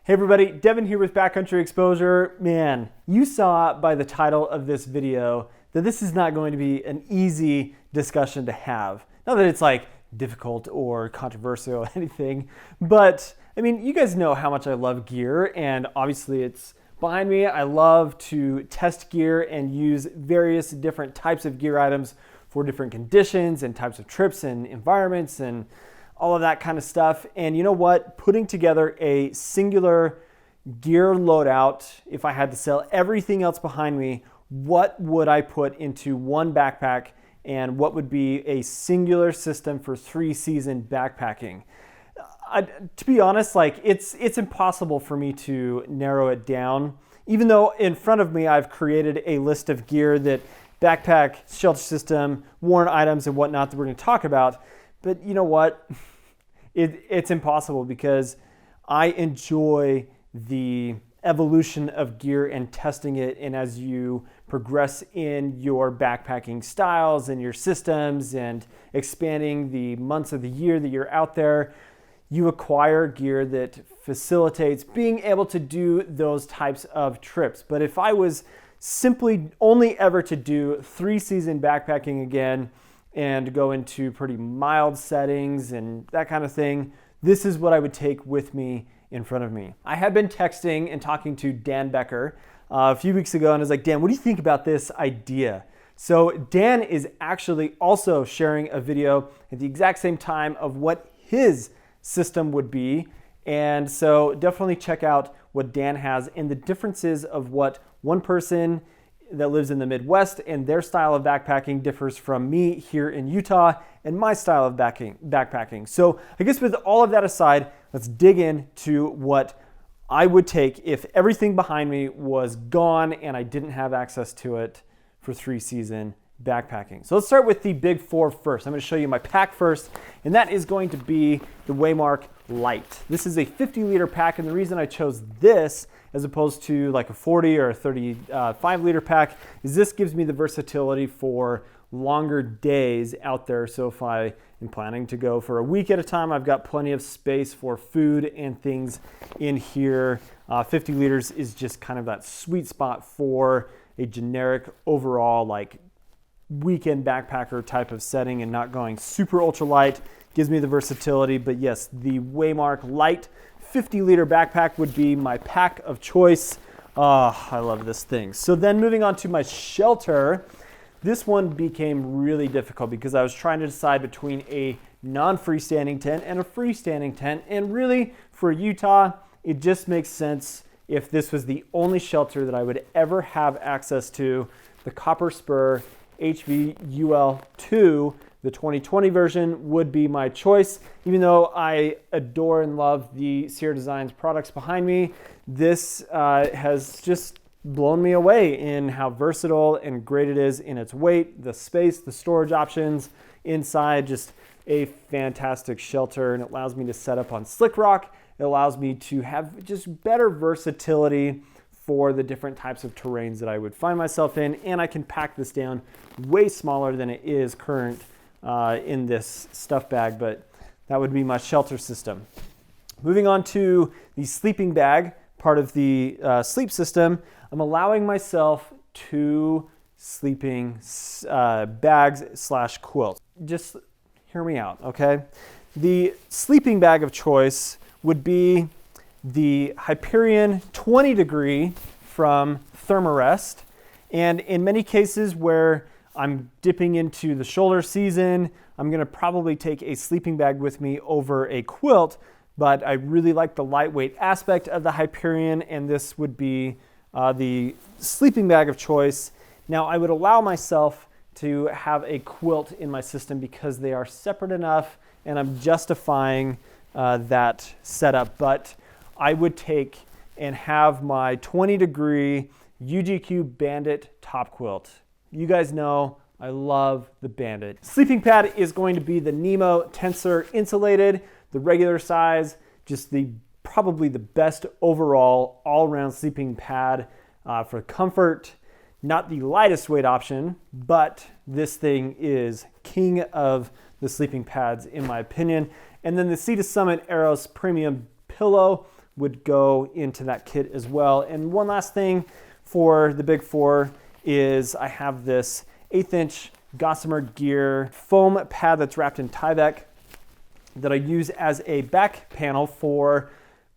Hey everybody, Devin here with Backcountry Exposure. Man, you saw by the title of this video that this is not going to be an easy discussion to have. Not that it's like difficult or controversial or anything, but I mean, you guys know how much I love gear, and obviously it's behind me. I love to test gear and use various different types of gear items for different conditions and types of trips and environments and all of that kind of stuff. And you know what? Putting together a singular gear loadout, if I had to sell everything else behind me, what would I put into one backpack and what would be a singular system for 3-season backpacking? To be honest, like it's impossible for me to narrow it down, even though in front of me I've created a list of gear that backpack, shelter system, worn items and whatnot that we're going to talk about. But you know what? It's impossible because I enjoy the evolution of gear and testing it. And as you progress in your backpacking styles and your systems and expanding the months of the year that you're out there, you acquire gear that facilitates being able to do those types of trips. But if I was simply only ever to do 3-season backpacking again, and go into pretty mild settings and that kind of thing, this is what I would take with me in front of me. I had been texting and talking to Dan Becker a few weeks ago, and I was like, Dan, what do you think about this idea? So Dan is actually also sharing a video at the exact same time of what his system would be. And so definitely check out what Dan has and the differences of what one person that lives in the Midwest and their style of backpacking differs from me here in Utah and my style of backpacking. So I guess with all of that aside, let's dig into what I would take if everything behind me was gone and I didn't have access to it for 3-season backpacking. So let's start with the big four first. I'm going to show you my pack first, and that is going to be the Waymark Lite. This is a 50-liter pack, and the reason I chose this as opposed to like a 40 or a 35-liter pack is this gives me the versatility for longer days out there. So if I am planning to go for a week at a time, I've got plenty of space for food and things in here. 50 liters is just kind of that sweet spot for a generic overall like weekend backpacker type of setting and not going super ultralight. Gives me the versatility. But yes, the Waymark Lite 50-liter backpack would be my pack of choice. Oh, I love this thing. So then moving on to my shelter, this one became really difficult because I was trying to decide between a non-freestanding tent and a freestanding tent. And really, for Utah, it just makes sense if this was the only shelter that I would ever have access to. The Copper Spur HVUL2, the 2020 version, would be my choice. Even though I adore and love the Sierra Designs products behind me, this has just blown me away in how versatile and great it is in its weight, the space, the storage options inside. Just a fantastic shelter, and it allows me to set up on slick rock. It allows me to have just better versatility for the different types of terrains that I would find myself in, and I can pack this down way smaller than it is current in this stuff bag, but that would be my shelter system. Moving on to the sleeping bag, part of the sleep system, I'm allowing myself 2 sleeping bags / quilts. Just hear me out, okay? The sleeping bag of choice would be the Hyperion 20 degree from Thermarest. And in many cases where I'm dipping into the shoulder season, I'm gonna probably take a sleeping bag with me over a quilt, but I really like the lightweight aspect of the Hyperion, and this would be the sleeping bag of choice. Now I would allow myself to have a quilt in my system because they are separate enough and I'm justifying that setup, but I would take and have my 20 degree UGQ Bandit top quilt. You guys know I love the Bandit. Sleeping pad is going to be the Nemo Tensor insulated, the regular size, just probably the best overall all-around sleeping pad for comfort. Not the lightest weight option, but this thing is king of the sleeping pads in my opinion. And then the Sea to Summit Aeros Premium Pillow would go into that kit as well. And one last thing for the big four is I have this 1/8 inch Gossamer Gear foam pad that's wrapped in Tyvek that I use as a back panel for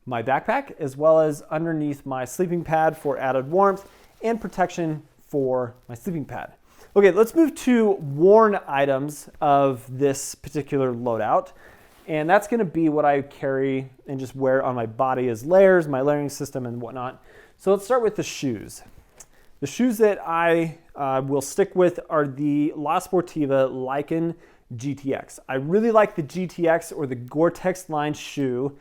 my backpack, as well as underneath my sleeping pad for added warmth and protection for my sleeping pad. Okay, let's move to worn items of this particular loadout. And that's gonna be what I carry and just wear on my body as layers, my layering system and whatnot. So let's start with the shoes. The shoes that I will stick with are the La Sportiva Lycan GTX. I really like the GTX or the Gore-Tex line shoe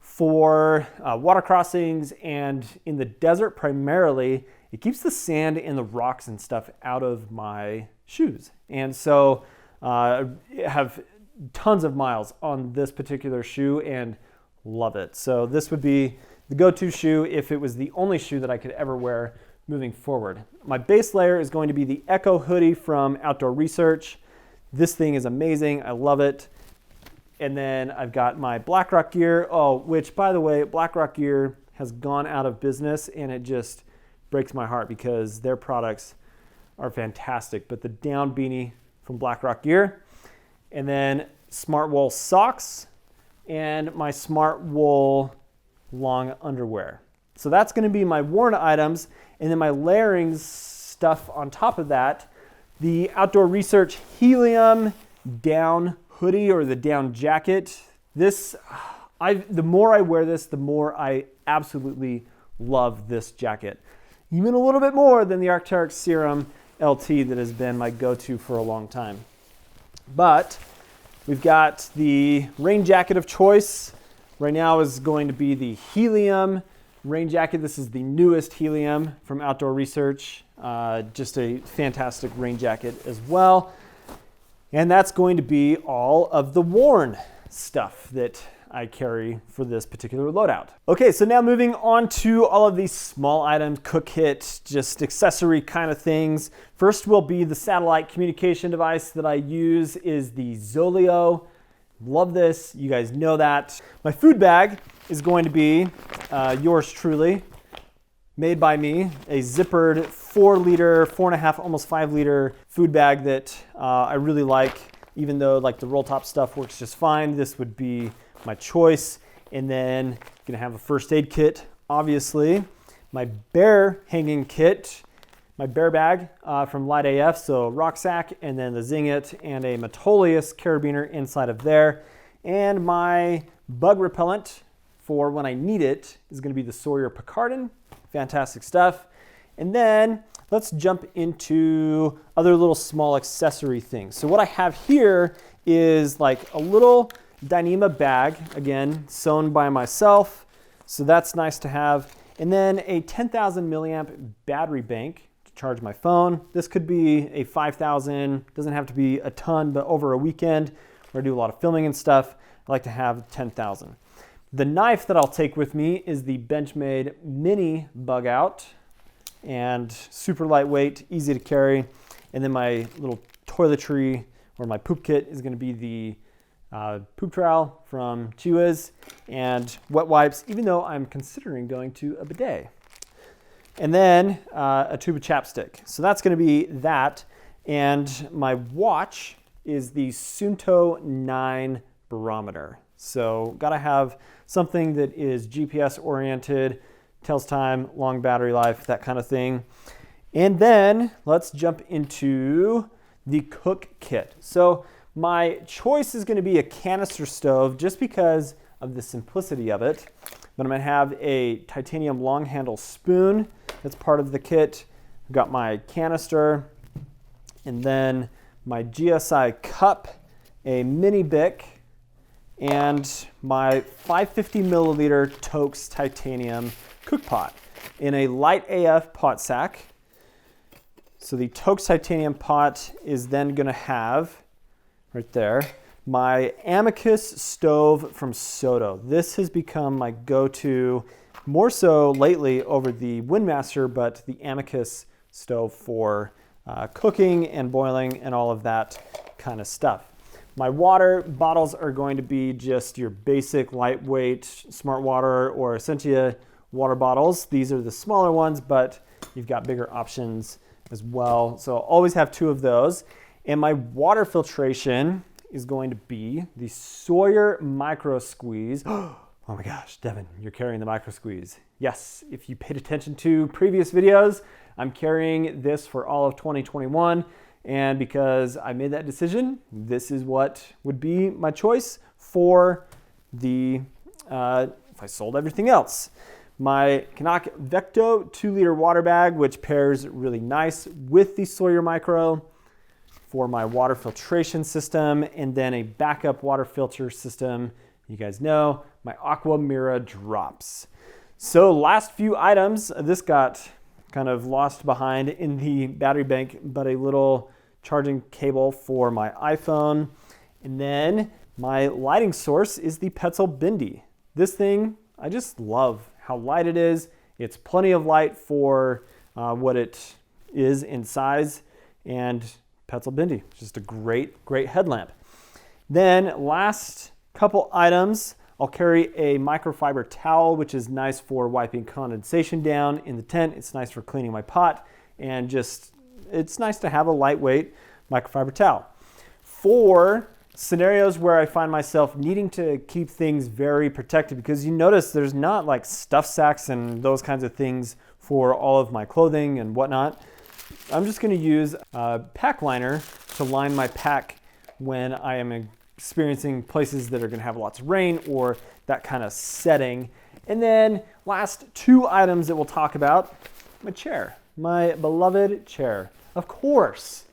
for water crossings and in the desert primarily. It keeps the sand and the rocks and stuff out of my shoes. And so I have tons of miles on this particular shoe and love it. So this would be the go-to shoe if it was the only shoe that I could ever wear moving forward. My base layer is going to be the Echo hoodie from Outdoor Research. This thing is amazing. I love it. And then I've got my Blackrock gear. Oh, which by the way, Blackrock gear has gone out of business and it just breaks my heart because their products are fantastic. But the down beanie from Blackrock gear, and then Smart Wool socks and my Smart Wool long underwear. So that's going to be my worn items. And then my layering stuff on top of that, the Outdoor Research Helium down hoodie or the down jacket. This, the more I wear this, the more I absolutely love this jacket. Even a little bit more than the Arc'teryx Serum LT that has been my go-to for a long time. But we've got the rain jacket of choice. Right now is going to be the Helium rain jacket. This is the newest Helium from Outdoor Research. Just a fantastic rain jacket as well. And that's going to be all of the worn stuff that I carry for this particular loadout. Okay, so now moving on to all of these small items, cook kit, just accessory kind of things. First will be the satellite communication device that I use is the Zoleo. Love this, you guys know that. My food bag is going to be yours truly, made by me, a zippered 4 liter, 4.5, almost 5 liter food bag that I really like, even though like the roll top stuff works just fine. This would be my choice. And then gonna have a first aid kit, obviously. My bear hanging kit, my bear bag from Light AF, so rucksack, and then the Zing It and a Metolius carabiner inside of there. And my bug repellent for when I need it is gonna be the Sawyer Picardin. Fantastic stuff. And then let's jump into other little small accessory things. So what I have here is like a little Dyneema bag, again, sewn by myself. So that's nice to have. And then a 10,000 milliamp battery bank to charge my phone. This could be a 5,000, doesn't have to be a ton, but over a weekend where I do a lot of filming and stuff, I like to have 10,000. The knife that I'll take with me is the Benchmade Mini Bug Out, and super lightweight, easy to carry. And then my little toiletry or my poop kit is going to be the poop trowel from Chiwiz and wet wipes, even though I'm considering going to a bidet. And then a tube of chapstick. So that's going to be that. And my watch is the Suunto 9 barometer. So got to have something that is GPS oriented, tells time, long battery life, that kind of thing. And then let's jump into the cook kit. So my choice is going to be a canister stove just because of the simplicity of it. But I'm going to have a titanium long handle spoon that's part of the kit. I've got my canister and then my GSI cup, a mini Bic, and my 550 milliliter Toaks titanium cook pot in a Light AF pot sack. So the Toaks titanium pot is then going to have, right there, my Amicus stove from Soto. This has become my go-to, more so lately over the Windmaster, but the Amicus stove for cooking and boiling and all of that kind of stuff. My water bottles are going to be just your basic lightweight Smart Water or Essentia water bottles. These are the smaller ones, but you've got bigger options as well. So I'll always have 2 of those. And my water filtration is going to be the Sawyer Micro Squeeze. Oh my gosh, Devin, you're carrying the Micro Squeeze. Yes, if you paid attention to previous videos, I'm carrying this for all of 2021. And because I made that decision, this is what would be my choice for the, if I sold everything else. My Canuck Vecto 2-liter water bag, which pairs really nice with the Sawyer Micro for my water filtration system, and then a backup water filter system. You guys know, my Aqua Mira drops. So last few items, this got kind of lost behind in the battery bank, but a little charging cable for my iPhone. And then my lighting source is the Petzl Bindi. This thing, I just love how light it is. It's plenty of light for what it is in size, and Petzl Bindi, just a great headlamp. Then last couple items, I'll carry a microfiber towel, which is nice for wiping condensation down in the tent. It's nice for cleaning my pot, and just, it's nice to have a lightweight microfiber towel. For scenarios where I find myself needing to keep things very protected, because you notice there's not like stuff sacks and those kinds of things for all of my clothing and whatnot, I'm just going to use a pack liner to line my pack when I am experiencing places that are going to have lots of rain or that kind of setting. And then last 2 items that we'll talk about, my chair, my beloved chair. Of course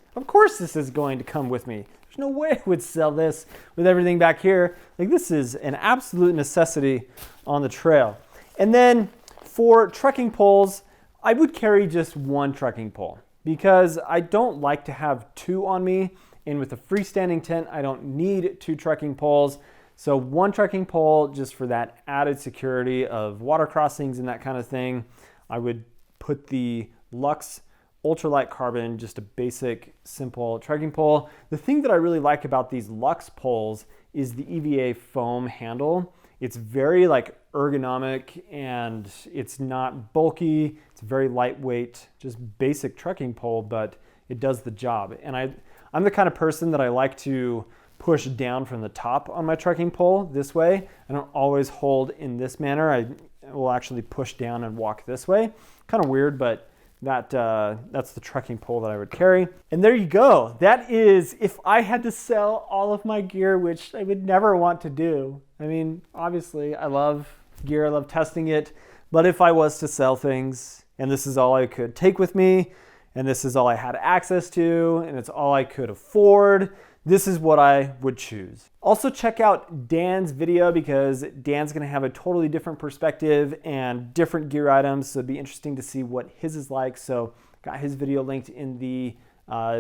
this is going to come with me. There's no way I would sell this with everything back here. Like, this is an absolute necessity on the trail. And then for trekking poles, I would carry just 1 trekking pole because I don't like to have 2 on me. And with a freestanding tent, I don't need 2 trekking poles. So 1 trekking pole just for that added security of water crossings and that kind of thing. I would put the Lux Ultralight Carbon, just a basic, simple trekking pole. The thing that I really like about these Lux poles is the EVA foam handle. It's very like ergonomic, and it's not bulky. It's very lightweight, just basic trekking pole, but it does the job. And I'm the kind of person that I like to push down from the top on my trekking pole this way. I don't always hold in this manner. I will actually push down and walk this way. Kind of weird, but that's the trekking pole that I would carry. And there you go. That is if I had to sell all of my gear, which I would never want to do. I mean, obviously I love gear, I love testing it, but if I was to sell things and this is all I could take with me, and this is all I had access to, and it's all I could afford, this is what I would choose. Also check out Dan's video, because Dan's gonna have a totally different perspective and different gear items, so it'd be interesting to see what his is like. So got his video linked in the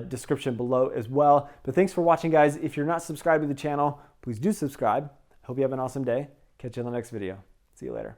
description below as well. But thanks for watching, guys. If you're not subscribed to the channel, please do subscribe. I hope you have an awesome day. Catch you in the next video. See you later.